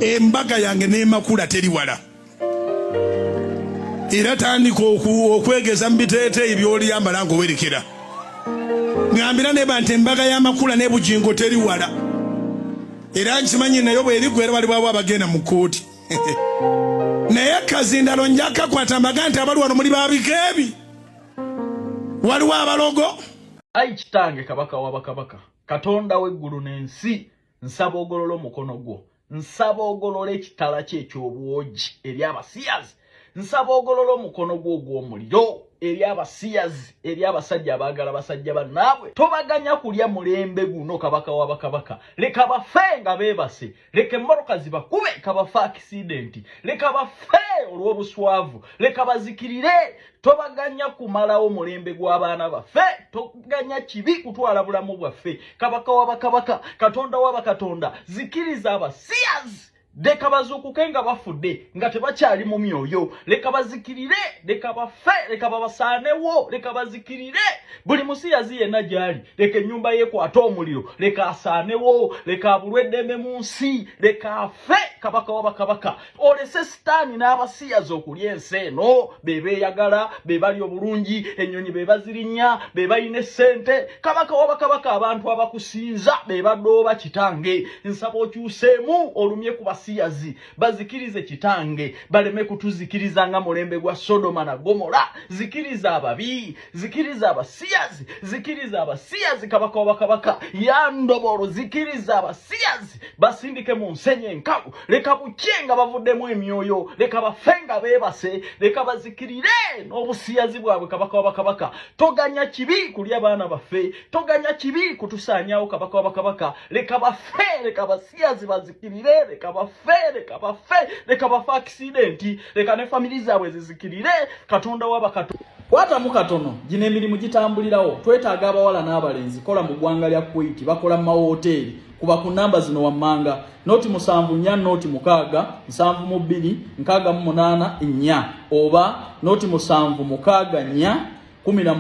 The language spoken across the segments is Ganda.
embaga yange ne Makula teri wala. Era tandika okwegeza mbiteete ebyoli ambala ngowerekera. Ngambira ne bante embaga ya Makula ne Bujjingo teri wala. Era nkimanyi nayo bwe erigwera bali bwabo abagenda mu kooti. Naye kazindalo njaka kwata magante abalu wano muli babikebi. Waliwo abalogo. Ai kitange kabaka wabakabaka. Katonda w'eggulu n'ensi nsaba ogololo mukono gwo. Nsaba ogolole ekitala kye eky'obwogi eri abasiyazi. Nsaba ogololo mukono gwo ogw'omuliro eri abasiyazi, eri abasajja abaagala basajja bannaabwe. Tobaganya kulya mulembe guno kabaka wabakabaka. Leka bafe nga beebase. Leka emmoroka zibakube kabafe accident. Leka bafe olw'obuswavu. Leka bazikirire. Tobaganya kumalawo mulembe gw'abaana baffe. Toganya kibi kutwala bulamu bwaffe. Kabaka wabakabaka, Katonda wabakatonda, zikiriza abasiyazi. Leka bazuukuke nga bafudde nga tebakyali mu myoyo. Leka bazikirire, leka bafe, leka babasaanewo, leka bazikirire. Buli musiyazi yenna gyali, leka ennyumba yekwate omuliro, leka asaanewo, leka abulwe eddembe mu nsi, leka afe kabaka wabakabaka. Olese sitaani n'abasiyazi okulya ensi eno, be beeyagala, be bali obulungi, ennyonyi be bazirinya, be balina essente. Kabaka wabakabaka, abantu abakusinza be badooba kitange. Nsaba okyuseemu olumye ku basiyazi, bazikirize kitange, baleme kutuzikiriza nga mulembe gwa Sodoma na Gomora. Zikiriza ababi, zikiriza abasiyazi, zikiriza abasiyazi kabaka wabakabaka. Yandobolo zikiriza abasiyazi, basindike mu nsenyi enkalu. Leka bucyenga bavuddemu emyoyo, leka bafenga beebase, leka bazikirire n'obusiyazi bwabwe kabaka wabakabaka. Toganya kibi kulya abaana baffe, toganya kibi kutusaanyawo kabaka wabakabaka. Leka bafe, leka basiyazi bazikirire, leka bafe, leka bafe, leka bafe accident, leka ne family zaabwe zizikirire. Katonda wabakatonda kwata mu katono gino emirimu gitambulirawo. Twetaaga abawala n'abalenzi kola mu ggwanga lya Kuwait, bakola mu mahoteri. Kuba ku namba zino wammanga noti 74 noti 6 72 68 4 oba noti 76 4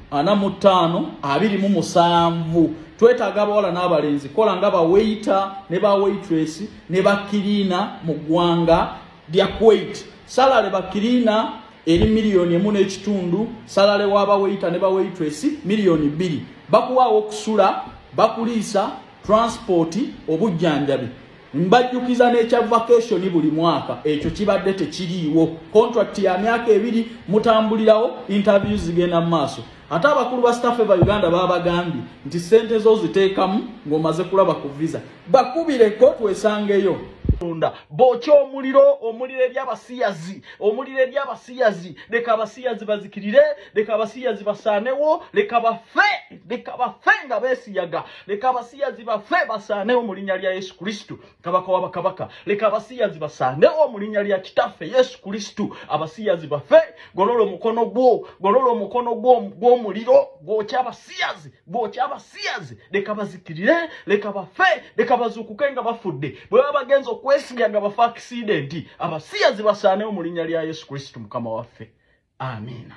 17 45 Twetaaga abawala n'abalenzi kola nga ba waiter ne ba waitress ne ba cleaner mu ggwanga lya Kuwait. Salale ba cleaner eri miliyoni 1.5, salale waba waiter ne ba waitress miliyoni 2. Bakuwaawo okusula, bakuliisa, transport, obujjanjabi. Mbajjukiza n'ekya vacation buli mwaka, ekyo kibadde tekiriiwo. Contract ya myaka 2 mutambulirawo, interviews zigenda mu maaso. Ate abakulu ba staff eba Uganda babagambye nti sente zo ziteekamu ng'omaze kulaba ku visa. Bakubireko twesangeyo. Bocho omuliro eby'abasiyazi, omuliro eby'abasiyazi. Leka abasiyazi bazikirire, leka abasiyazi basaanewo, leka bafe nga beesiyaga. Leka abasiyazi bafe basaanewo mu linnya lya Yesu Kristo kabaka wabakabaka. Leka abasiyazi basaanewo mu linnya lya kitaffe Yesu Kristo. Abasiyazi bafe, golola omukono gw'omuliro, gwokya abasiyazi, gwokya abasiyazi. Leka bazikirire, leka bafe, leka bazuukuke nga bafudde. Bwe bagenza kwesiga nga bafa accident, abasiyazi basaanewo mu linnya lya Yesu Kristo mukama waffe. Amina.